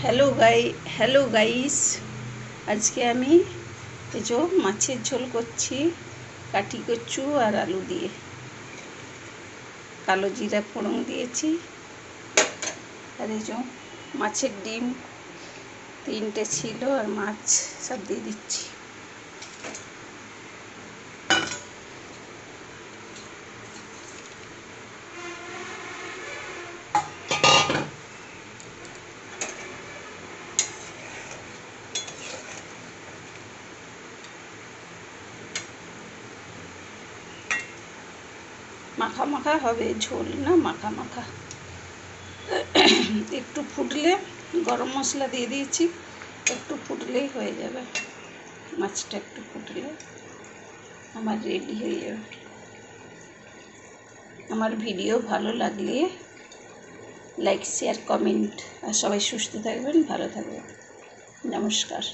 Hello guys, আজকে আমি এই যে মাছের ঝোল করছি কাঠি কচু আর আলু দিয়ে। কালো জিরা ফোড়ন দিয়েছি আর এই যে মাছের ডিম 3টে ছিল আর মাছ সব দিয়ে দিচ্ছি। মাখা মাখা হবে, ঝোল না মাখা মাখা। একটু ফুটলে গরম মশলা দিয়ে দিয়েছি, একটু ফুটলেই হয়ে যাবে। মাছটা একটু ফুটলে আমার রেডি হয়ে যাবে। আমার ভিডিও ভালো লাগলে লাইক শেয়ার কমেন্ট, আর সবাই সুস্থ থাকবেন, ভালো থাকবেন। নমস্কার।